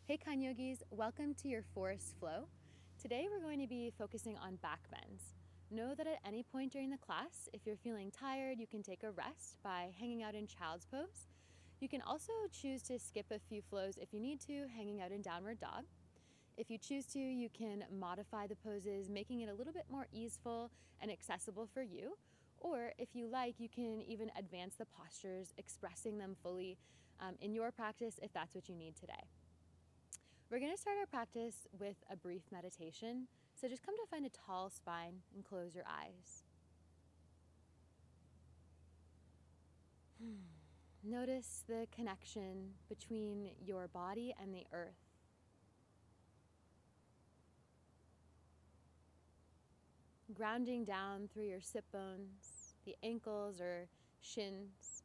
Hey Khan Yogis, welcome to your Forest Flow. Today we're going to be focusing on back bends. Know that at any point during the class, if you're feeling tired, you can take a rest by hanging out in child's pose. You can also choose to skip a few flows if you need to, hanging out in downward dog. If you choose to, you can modify the poses, making it a little bit more easeful and accessible for you. Or if you like, you can even advance the postures, expressing them fully in your practice if that's what you need today. We're going to start our practice with a brief meditation. So just come to find a tall spine and close your eyes. Notice the connection between your body and the earth. Grounding down through your sit bones, the ankles or shins.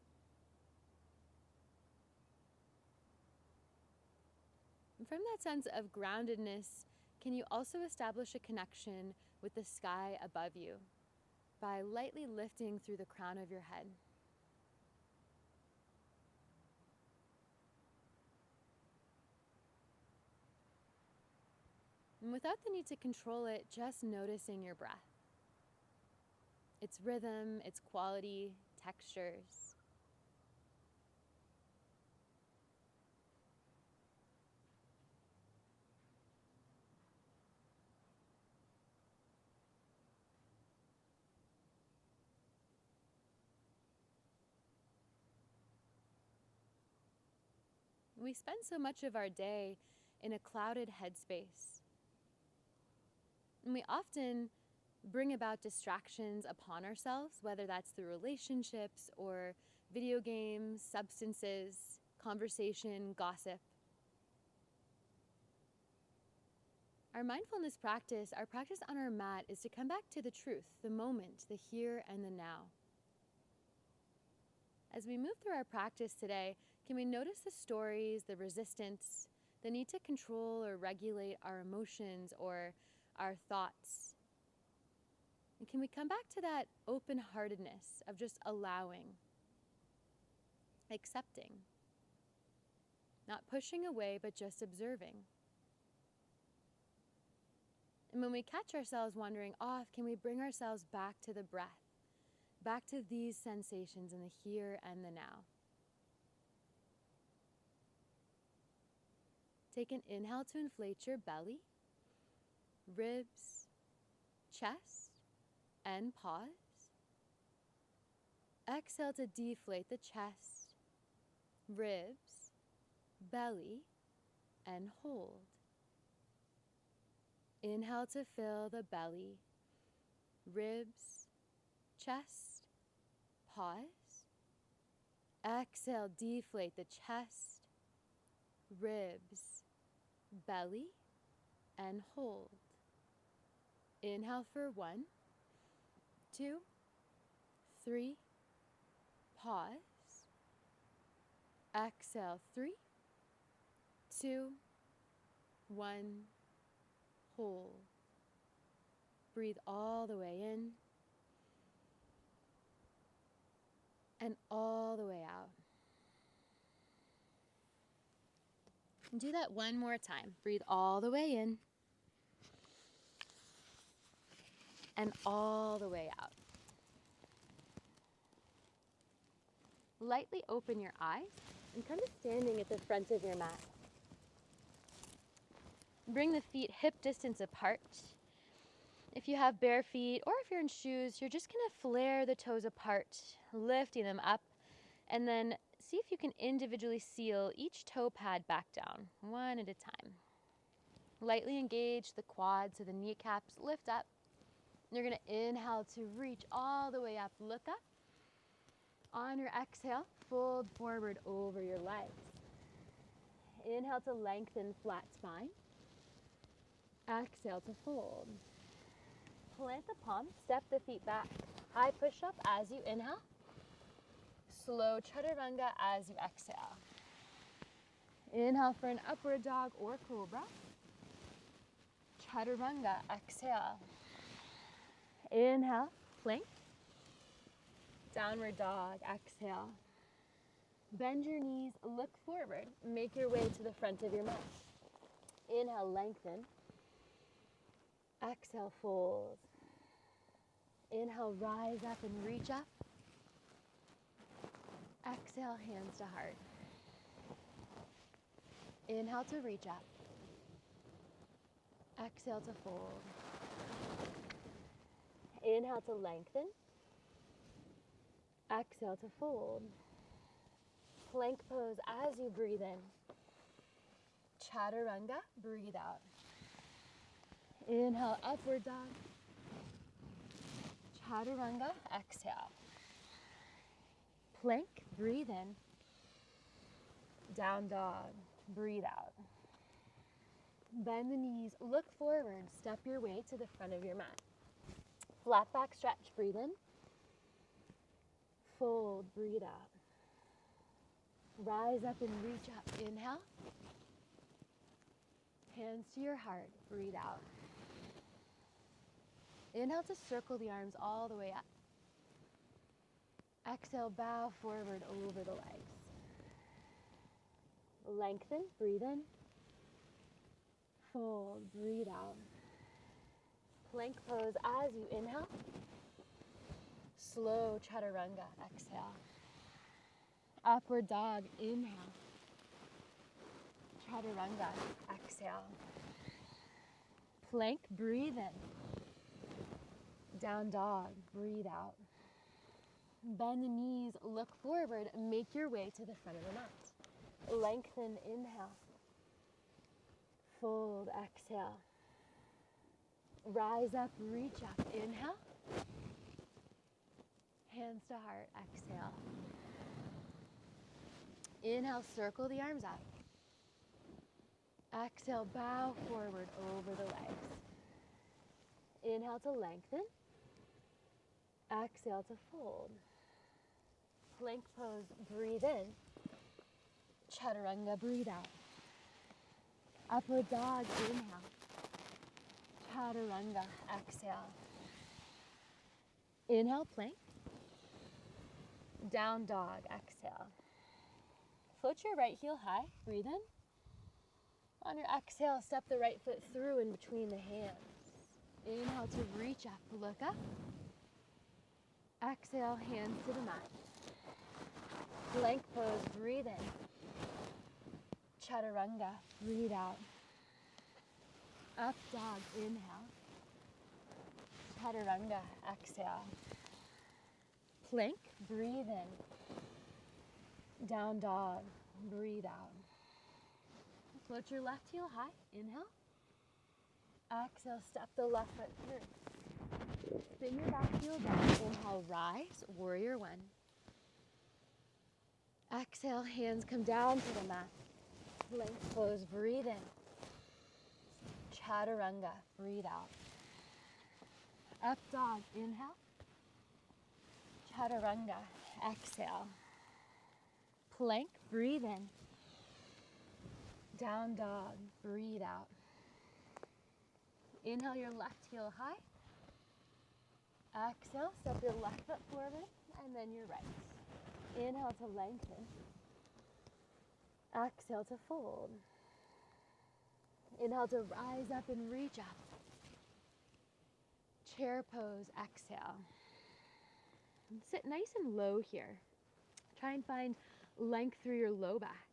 And from that sense of groundedness, can you also establish a connection with the sky above you by lightly lifting through the crown of your head? And without the need to control it, just noticing your breath. Its rhythm, its quality, textures. We spend so much of our day in a clouded headspace. And we often bring about distractions upon ourselves, whether that's through relationships or video games, substances, conversation, gossip. Our mindfulness practice, our practice on our mat, is to come back to the truth, the moment, the here and the now. As we move through our practice today, can we notice the stories, the resistance, the need to control or regulate our emotions or our thoughts? And can we come back to that open-heartedness of just allowing, accepting, not pushing away, but just observing? And when we catch ourselves wandering off, can we bring ourselves back to the breath, back to these sensations in the here and the now? Take an inhale to inflate your belly, ribs, chest, and pause. Exhale to deflate the chest, ribs, belly, and hold. Inhale to fill the belly, ribs, chest, pause. Exhale, deflate the chest, ribs, belly, and hold. Inhale for 1, 2, 3, pause. Exhale, 3, 2, 1, hold. Breathe all the way in and all the way out. And do that one more time. Breathe all the way in and all the way out. Lightly open your eyes and come to standing at the front of your mat. Bring the feet hip distance apart. If you have bare feet or if you're in shoes, you're just going to flare the toes apart, lifting them up, and then see if you can individually seal each toe pad back down, one at a time. Lightly engage the quads so the kneecaps lift up. You're going to inhale to reach all the way up, look up. On your exhale, fold forward over your legs. Inhale to lengthen flat spine. Exhale to fold. Plant the palms, step the feet back. High push-up as you inhale. Slow chaturanga as you exhale. Inhale for an upward dog or cobra. Chaturanga, exhale. Inhale, plank. Downward dog, exhale. Bend your knees, look forward. Make your way to the front of your mat. Inhale, lengthen. Exhale, fold. Inhale, rise up and reach up. Exhale, hands to heart. Inhale to reach up. Exhale to fold. Inhale to lengthen. Exhale to fold. Plank pose as you breathe in. Chaturanga, breathe out. Inhale, upward dog. Chaturanga, exhale. Plank, breathe in. Down dog, breathe out. Bend the knees, look forward, step your way to the front of your mat. Flat back stretch, breathe in. Fold, breathe out. Rise up and reach up, inhale. Hands to your heart, breathe out. Inhale to circle the arms all the way up. Exhale, bow forward over the legs. Lengthen, breathe in. Fold, breathe out. Plank pose as you inhale. Slow chaturanga, exhale. Upward dog, inhale. Chaturanga, exhale. Plank, breathe in. Down dog, breathe out. Bend the knees, look forward, and make your way to the front of the mat. Lengthen, inhale. Fold, exhale. Rise up, reach up, inhale. Hands to heart, exhale. Inhale, circle the arms up. Exhale, bow forward over the legs. Inhale to lengthen. Exhale to fold. Plank pose, breathe in. Chaturanga, breathe out. Upward dog, inhale. Chaturanga, exhale. Inhale, plank. Down dog, exhale. Float your right heel high, breathe in. On your exhale, step the right foot through in between the hands. Inhale to reach up, look up. Exhale, hands to the mat. Plank pose, breathe in. Chaturanga, breathe out. Up dog, inhale. Chaturanga, exhale. Plank, breathe in. Down dog, breathe out. Float your left heel high, inhale. Exhale, step the left foot through. Spin your back heel down, inhale, rise, warrior one. Exhale, hands come down to the mat. Plank pose, breathe in. Chaturanga, breathe out. Up dog, inhale. Chaturanga, exhale. Plank, breathe in. Down dog, breathe out. Inhale your left heel high. Exhale, step your left foot forward and then your right. Inhale to lengthen. Exhale to fold. Inhale to rise up and reach up. Chair pose, exhale. And sit nice and low here. Try and find length through your low back.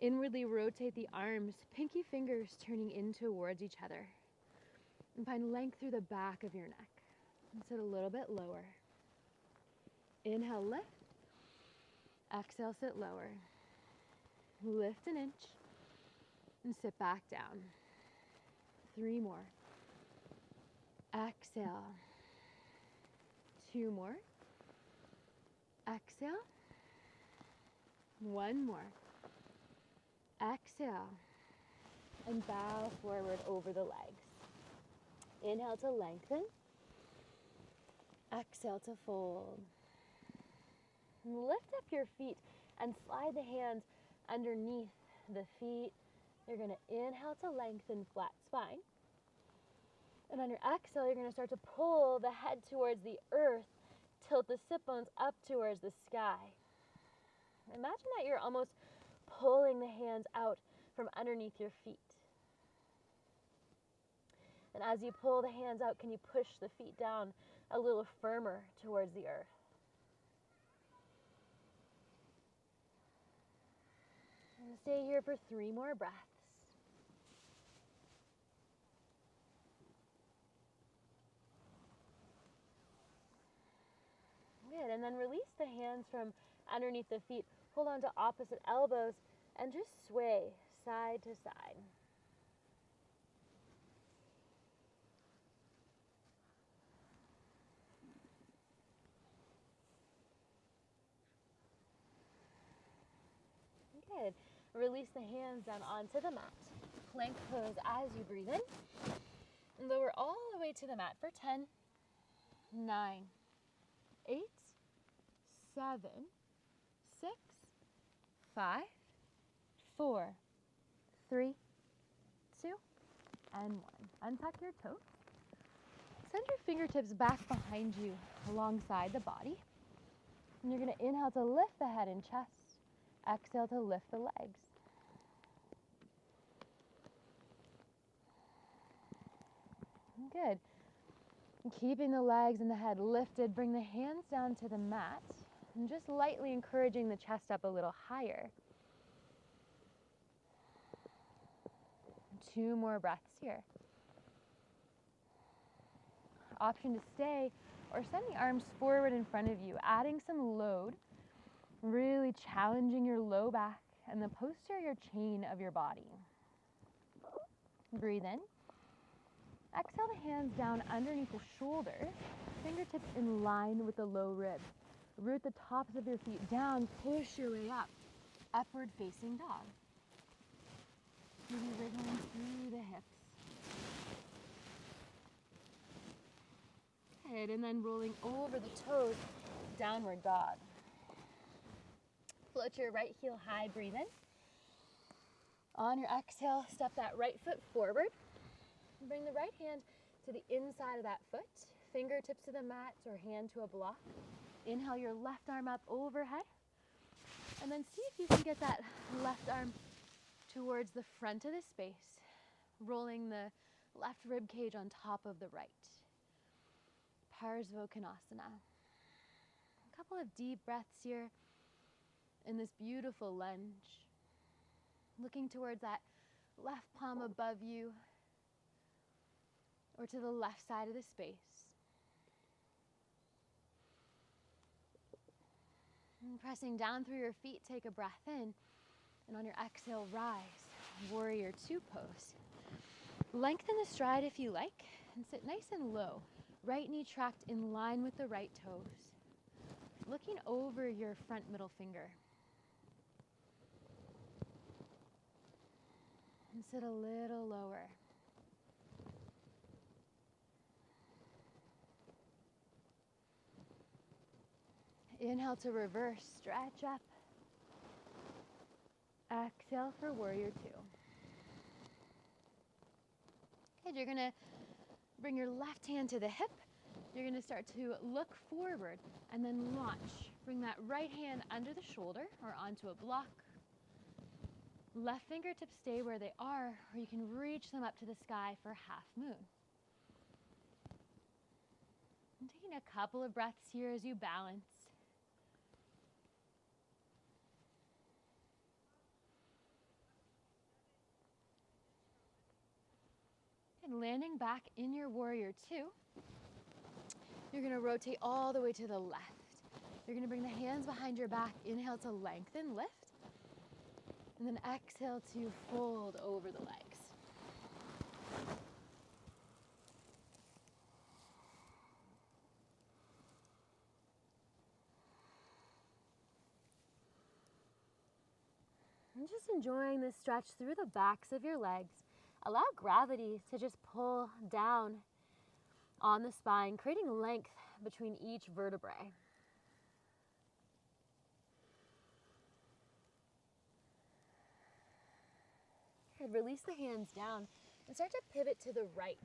Inwardly rotate the arms, pinky fingers turning in towards each other. And find length through the back of your neck. And sit a little bit lower. Inhale, lift. Exhale, sit lower. Lift an inch. And sit back down. 3 more. Exhale. 2 more. Exhale. 1 more. Exhale. And bow forward over the legs. Inhale to lengthen. Exhale to fold. Lift up your feet and slide the hands underneath the feet. You're going to inhale to lengthen flat spine. And on your exhale, you're going to start to pull the head towards the earth, tilt the sit bones up towards the sky. Imagine that you're almost pulling the hands out from underneath your feet. And as you pull the hands out, can you push the feet down a little firmer towards the earth? And stay here for 3 more breaths. Good, and then release the hands from underneath the feet. Hold on to opposite elbows and just sway side to side. Good. Release the hands down onto the mat. Plank pose as you breathe in. And lower all the way to the mat for 10, 9, 8, 7, 6, 5, 4, 3, 2, and 1. Untuck your toes. Send your fingertips back behind you alongside the body. And you're going to inhale to lift the head and chest. Exhale to lift the legs. Good. Keeping the legs and the head lifted, bring the hands down to the mat and just lightly encouraging the chest up a little higher. 2 more breaths here. Option to stay or send the arms forward in front of you, adding some load, really challenging your low back and the posterior chain of your body. Breathe in. Exhale the hands down underneath the shoulders, fingertips in line with the low ribs. Root the tops of your feet down, push your way up. Upward facing dog. Maybe wriggling through the hips. Good, and then rolling over the toes, downward dog. Float your right heel high, breathe in. On your exhale, step that right foot forward. Bring the right hand to the inside of that foot, fingertips to the mat or hand to a block. Inhale your left arm up overhead. And then see if you can get that left arm towards the front of the space, rolling the left rib cage on top of the right. Parsvakonasana. A couple of deep breaths here in this beautiful lunge. Looking towards that left palm above you or to the left side of the space. And pressing down through your feet, take a breath in. And on your exhale, rise. Warrior 2 pose. Lengthen the stride if you like and sit nice and low. Right knee tracked in line with the right toes. Looking over your front middle finger. And sit a little lower. Inhale to reverse, stretch up. Exhale for warrior 2. Good, you're gonna bring your left hand to the hip. You're gonna start to look forward and then launch. Bring that right hand under the shoulder or onto a block. Left fingertips stay where they are, or you can reach them up to the sky for half moon. And taking a couple of breaths here as you balance. And landing back in your warrior 2, you're going to rotate all the way to the left. You're going to bring the hands behind your back. Inhale to lengthen, lift. And then exhale to fold over the legs. And just enjoying this stretch through the backs of your legs. Allow gravity to just pull down on the spine, creating length between each vertebrae. Good. Release the hands down and start to pivot to the right.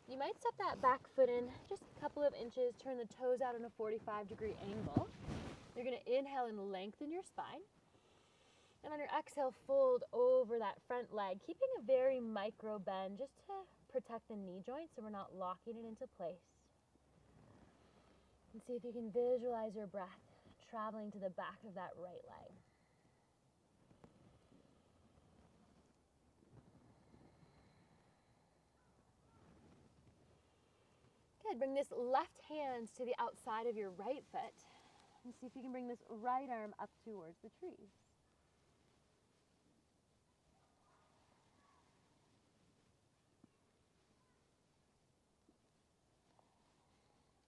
You might step that back foot in just a couple of inches, turn the toes out on a 45-degree angle. You're going to inhale and lengthen your spine. And on your exhale, fold over that front leg, keeping a very micro bend just to protect the knee joint so we're not locking it into place. And see if you can visualize your breath traveling to the back of that right leg. Good. Bring this left hand to the outside of your right foot. And see if you can bring this right arm up towards the trees.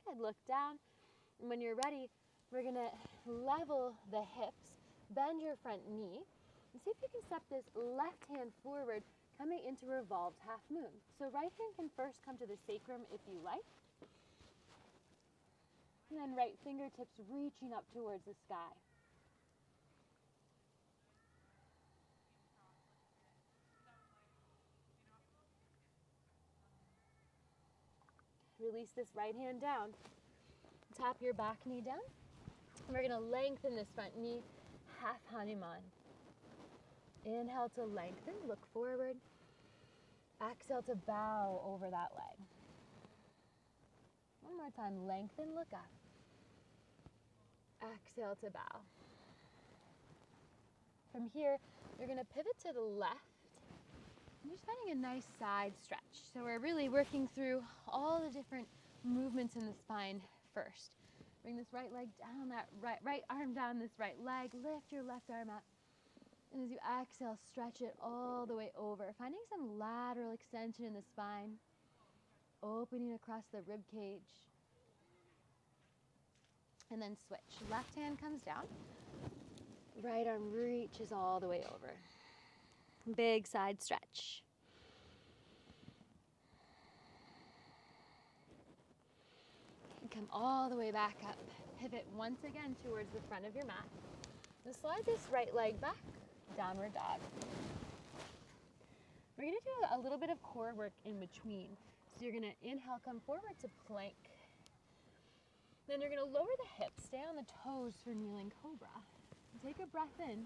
Good. Look down. And when you're ready, we're going to level the hips, bend your front knee, and see if you can step this left hand forward, coming into revolved half moon. So right hand can first come to the sacrum if you like. And then right fingertips reaching up towards the sky. Release this right hand down. Tap your back knee down. And we're going to lengthen this front knee, half Hanuman. Inhale to lengthen, look forward. Exhale to bow over that leg. One more time, lengthen, look up. Exhale to bow. From here, you're going to pivot to the left. I'm just finding a nice side stretch. So we're really working through all the different movements in the spine first. Bring this right leg down, that right arm down this right leg. Lift your left arm up. And as you exhale, stretch it all the way over, finding some lateral extension in the spine, opening across the rib cage. And then switch. Left hand comes down. Right arm reaches all the way over. Big side stretch. And come all the way back up. Pivot once again towards the front of your mat. Now slide this right leg back, downward dog. We're going to do a little bit of core work in between. So you're going to inhale, come forward to plank. Then you're going to lower the hips, stay on the toes for kneeling cobra. Take a breath in.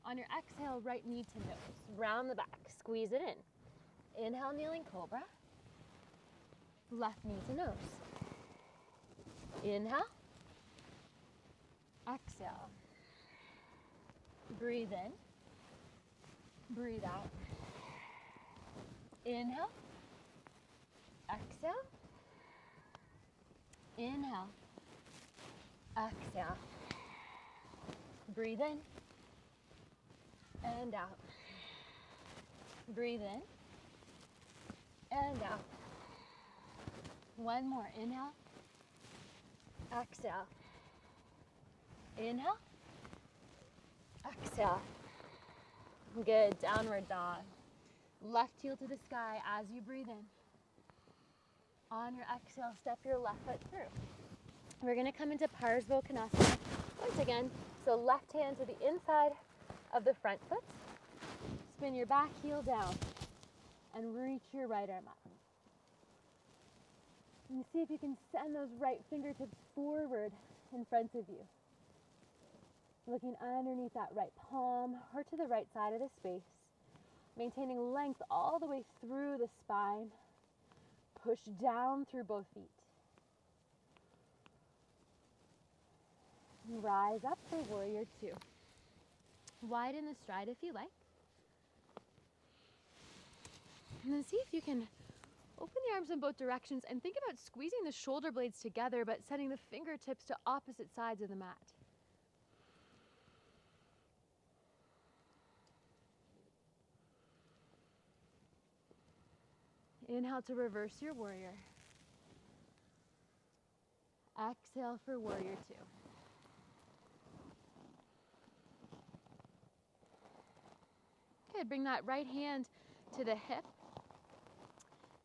On your exhale, right knee to nose. Round the back, squeeze it in. Inhale, kneeling cobra. Left knee to nose. Inhale. Exhale. Breathe in. Breathe out. Inhale. Exhale. Inhale. Exhale. Breathe in and out. Breathe in and out. One more. Inhale. Exhale. Inhale. Exhale. Good. Downward dog. Left heel to the sky as you breathe in. On your exhale, step your left foot through. We're going to come into Parsva Konasana once again. So left hand to the inside of the front foot. Spin your back heel down and reach your right arm up. And see if you can send those right fingertips forward in front of you. Looking underneath that right palm or to the right side of the space. Maintaining length all the way through the spine. Push down through both feet. Rise up for warrior two. Widen the stride if you like. And then see if you can open the arms in both directions and think about squeezing the shoulder blades together but setting the fingertips to opposite sides of the mat. Inhale to reverse your warrior. Exhale for warrior two. Good. Bring that right hand to the hip.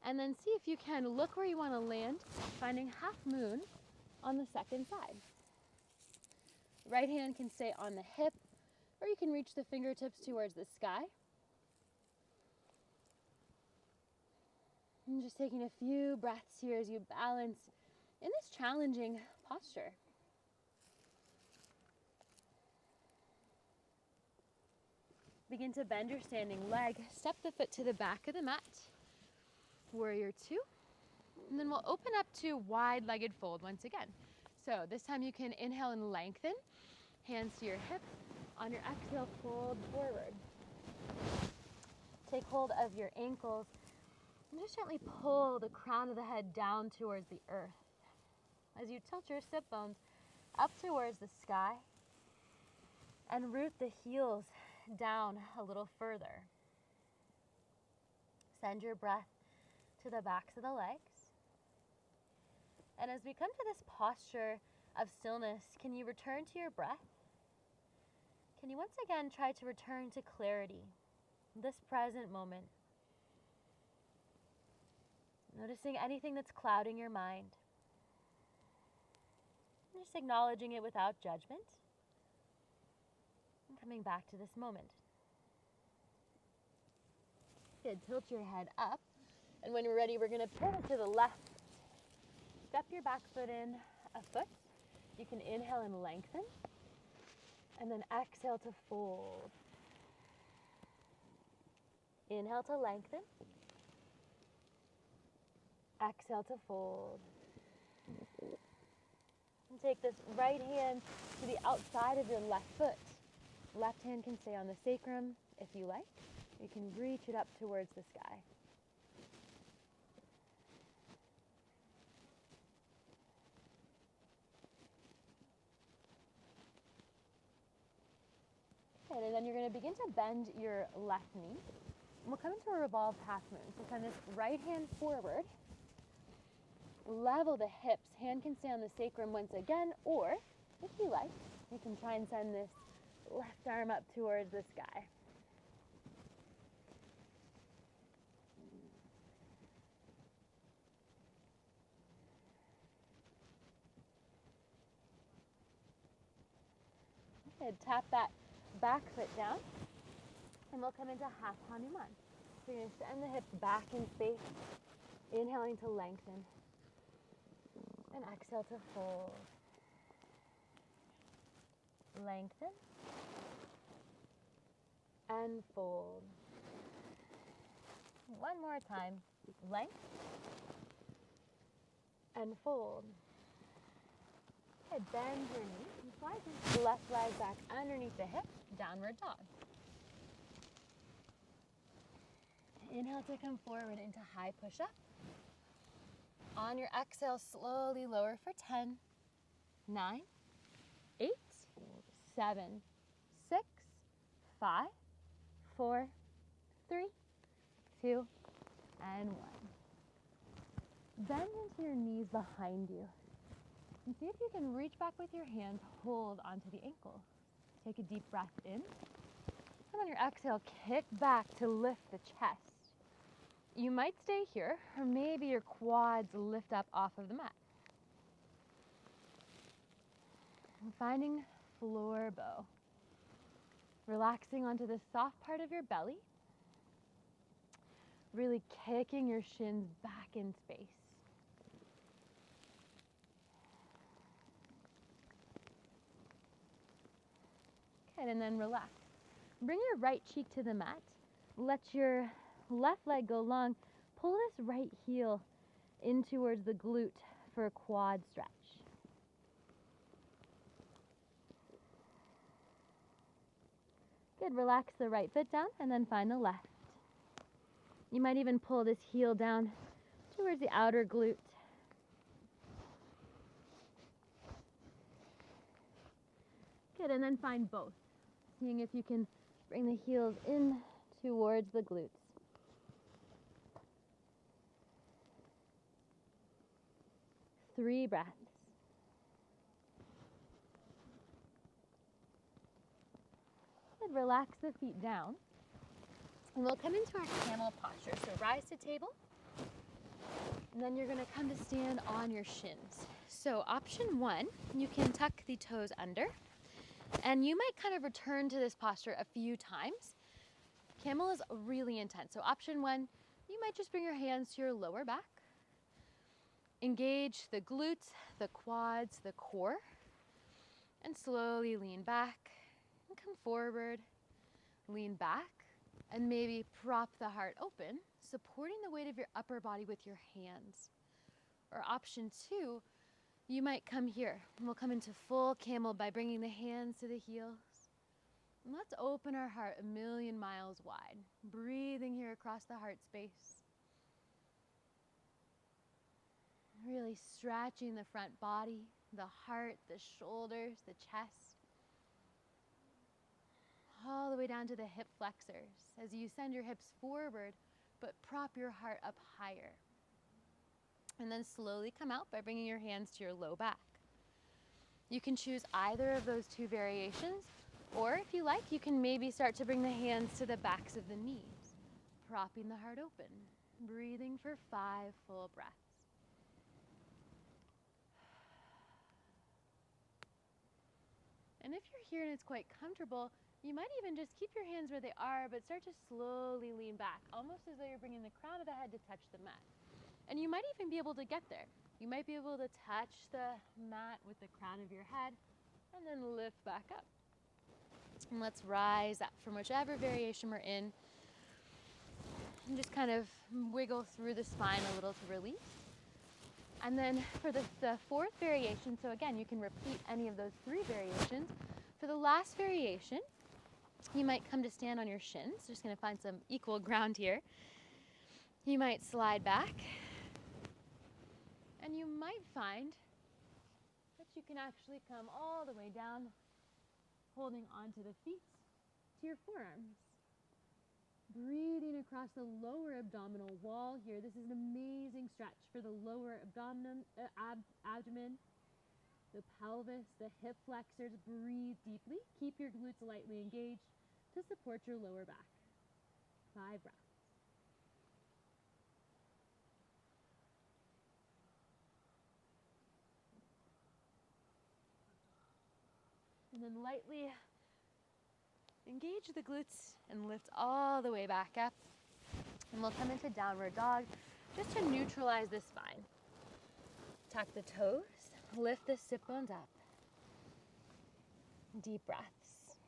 And then see if you can look where you want to land, finding half moon on the second side. Right hand can stay on the hip, or you can reach the fingertips towards the sky. And just taking a few breaths here as you balance in this challenging posture. Begin to bend your standing leg. Step the foot to the back of the mat. Warrior two. And then we'll open up to wide-legged fold once again. So this time you can inhale and lengthen. Hands to your hips. On your exhale, fold forward. Take hold of your ankles and just gently pull the crown of the head down towards the earth. As you tilt your sit bones up towards the sky and root the heels down a little further. Send your breath to the backs of the legs. And as we come to this posture of stillness, can you return to your breath? Can you once again try to return to clarity, this present moment? Noticing anything that's clouding your mind. Just acknowledging it without judgment. And coming back to this moment. Good, tilt your head up. And when you're ready, we're going to pivot to the left. Step your back foot in a foot. You can inhale and lengthen. And then exhale to fold. Inhale to lengthen. Exhale to fold. And take this right hand to the outside of your left foot. Left hand can stay on the sacrum if you like. You can reach it up towards the sky. Good, and then you're going to begin to bend your left knee. And we'll come into a revolved half moon. So send this right hand forward. Level the hips. Hand can stay on the sacrum once again, or if you like, you can try and send this left arm up towards the sky. Good. Tap that back foot down, and we'll come into half Hanuman. So you're going to send the hips back in space, inhaling to lengthen, and exhale to fold. Lengthen, and fold. One more time. Length, and fold. Okay, bend your knee and slide the left leg back underneath the hip, downward dog. Inhale to come forward into high push-up. On your exhale, slowly lower for 10, 9, 8, 7, 6, 5, 4, 3, 2, and 1. Bend into your knees behind you. And see if you can reach back with your hands, hold onto the ankle. Take a deep breath in. And on your exhale, kick back to lift the chest. You might stay here, or maybe your quads lift up off of the mat. And finding floor bow. Relaxing onto the soft part of your belly. Really kicking your shins back in space. Good, and then relax. Bring your right cheek to the mat. Let your left leg go long. Pull this right heel in towards the glute for a quad stretch. Good, relax the right foot down and then find the left. You might even pull this heel down towards the outer glute. Good, and then find both. Seeing if you can bring the heels in towards the glutes. Three breaths. Good, relax the feet down. And we'll come into our camel posture. So rise to table. And then you're going to come to stand on your shins. So option one, you can tuck the toes under. And you might kind of return to this posture a few times. Camel is really intense. So option one, you might just bring your hands to your lower back. Engage the glutes, the quads, the core. And slowly lean back and come forward. Lean back and maybe prop the heart open, supporting the weight of your upper body with your hands. Or option 2, you might come here. We'll come into full camel by bringing the hands to the heels. And let's open our heart a million miles wide, breathing here across the heart space. Really stretching the front body, the heart, the shoulders, the chest, all the way down to the hip flexors as you send your hips forward, but prop your heart up higher. And then slowly come out by bringing your hands to your low back. You can choose either of those 2 variations, or if you like, you can maybe start to bring the hands to the backs of the knees, propping the heart open, breathing for 5 full breaths. And if you're here and it's quite comfortable, you might even just keep your hands where they are, but start to slowly lean back, almost as though you're bringing the crown of the head to touch the mat. And you might even be able to get there. You might be able to touch the mat with the crown of your head and then lift back up. And let's rise up from whichever variation we're in. And just kind of wiggle through the spine a little to release. And then for the 4th variation, so again, you can repeat any of those 3 variations. For the last variation, you might come to stand on your shins. Just going to find some equal ground here. You might slide back. And you might find that you can actually come all the way down, holding onto the feet to your forearms. Breathing across the lower abdominal wall here. This is an amazing stretch for the lower abdomen, the pelvis, the hip flexors. Breathe deeply. Keep your glutes lightly engaged to support your lower back. 5 breaths. And then lightly engage the glutes and lift all the way back up. And we'll come into downward dog just to neutralize the spine. Tuck the toes, lift the sit bones up. Deep breaths.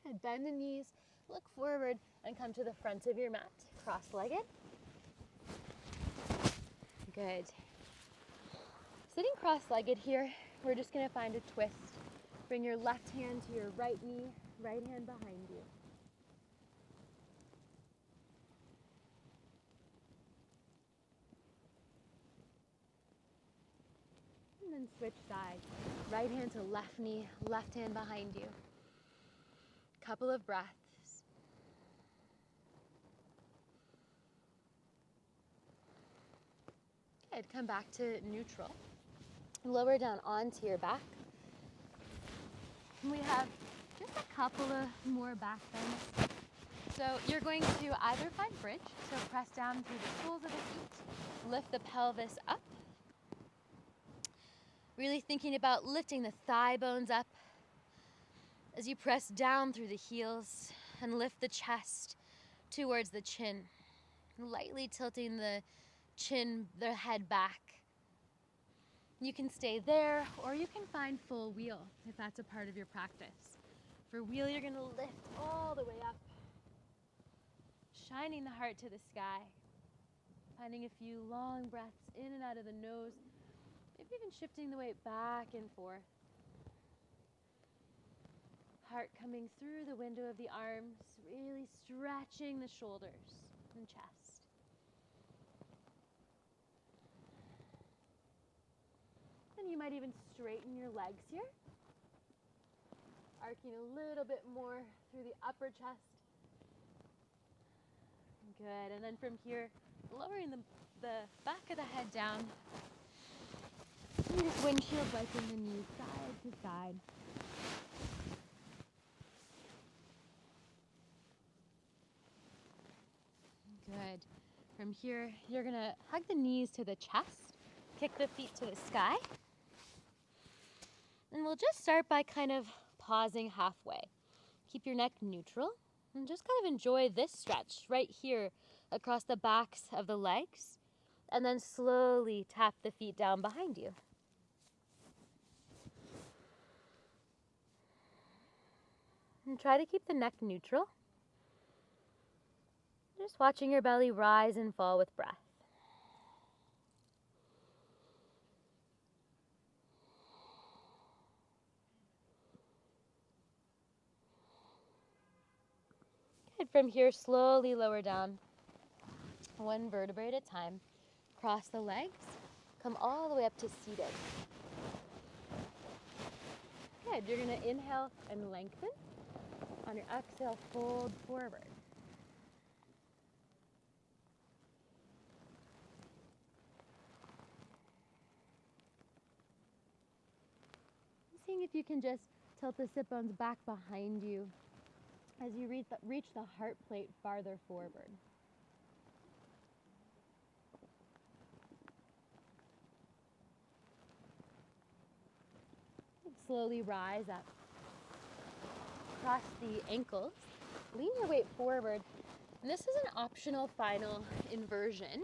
Good. Bend the knees, look forward, and come to the front of your mat, cross-legged. Good. Sitting cross-legged here, we're just going to find a twist. Bring your left hand to your right knee, right hand behind you. And then switch sides. Right hand to left knee, left hand behind you. Couple of breaths. Good. Come back to neutral. Lower down onto your back. And we have just a couple of more back bends. So you're going to either find bridge, so press down through the soles of the feet, lift the pelvis up. Really thinking about lifting the thigh bones up as you press down through the heels and lift the chest towards the chin, lightly tilting the chin, the head back. You can stay there, or you can find full wheel if that's a part of your practice. For wheel, you're going to lift all the way up, shining the heart to the sky, finding a few long breaths in and out of the nose, maybe even shifting the weight back and forth. Heart coming through the window of the arms, really stretching the shoulders and chest. And you might even straighten your legs here, arcing a little bit more through the upper chest. Good, and then from here, lowering the back of the head down. And just windshield wiping the knees side to side. Good. From here, you're gonna hug the knees to the chest, kick the feet to the sky. And we'll just start by kind of pausing halfway. Keep your neck neutral and just kind of enjoy this stretch right here across the backs of the legs And then slowly tap the feet down behind you. And try to keep the neck neutral. Just watching your belly rise and fall with breath. Good. From here, slowly lower down. One vertebrae at a time. Cross the legs. Come all the way up to seated. Good. You're going to inhale and lengthen. On your exhale, fold forward. Seeing if you can just tilt the sit bones back behind you as you reach the heart plate farther forward. Slowly rise up. Cross the ankles. Lean your weight forward. And this is an optional final inversion.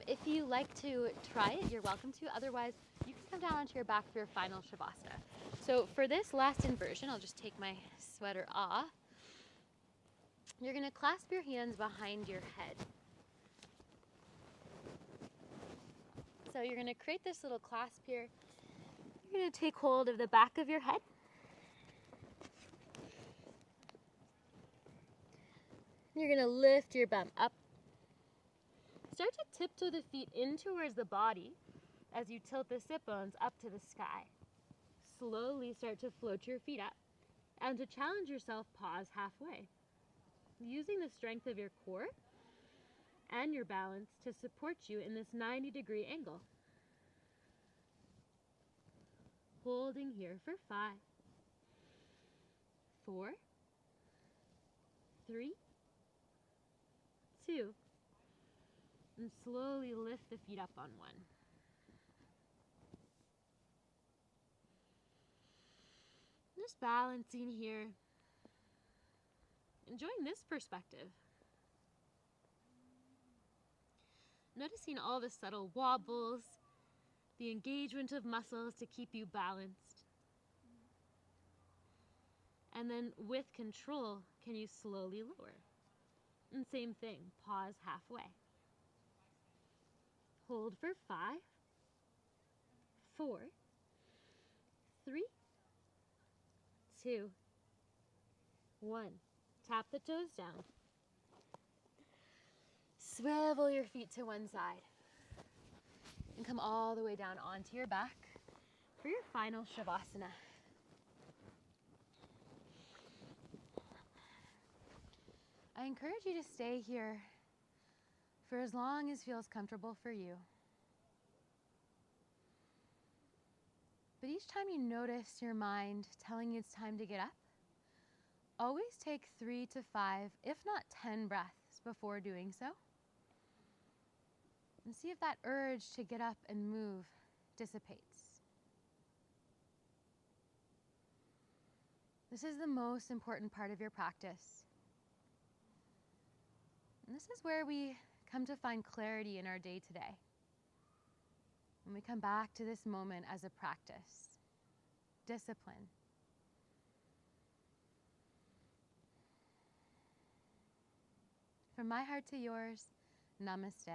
If you like to try it, you're welcome to. Otherwise, you can come down onto your back for your final Shavasana. So for this last inversion, I'll just take my sweater off. You're going to clasp your hands behind your head. So you're going to create this little clasp here. You're going to take hold of the back of your head. You're going to lift your bum up. Start to tiptoe the feet in towards the body as you tilt the sit bones up to the sky. Slowly start to float your feet up. And to challenge yourself, pause halfway. Using the strength of your core and your balance to support you in this 90-degree angle. Holding here for 5, 4, 3, 2, and slowly lift the feet up on 1. Just balancing here. Enjoying this perspective. Noticing all the subtle wobbles, the engagement of muscles to keep you balanced. And then with control, can you slowly lower? And same thing, pause halfway. Hold for 5, 4, 3, 2, 1. Tap the toes down. Swivel your feet to one side. And come all the way down onto your back for your final Shavasana. I encourage you to stay here for as long as feels comfortable for you. But each time you notice your mind telling you it's time to get up, always take 3 to 5, if not 10 breaths before doing so. And see if that urge to get up and move dissipates. This is the most important part of your practice. And this is where we come to find clarity in our day to day. When we come back to this moment as a practice, discipline. From my heart to yours, namaste.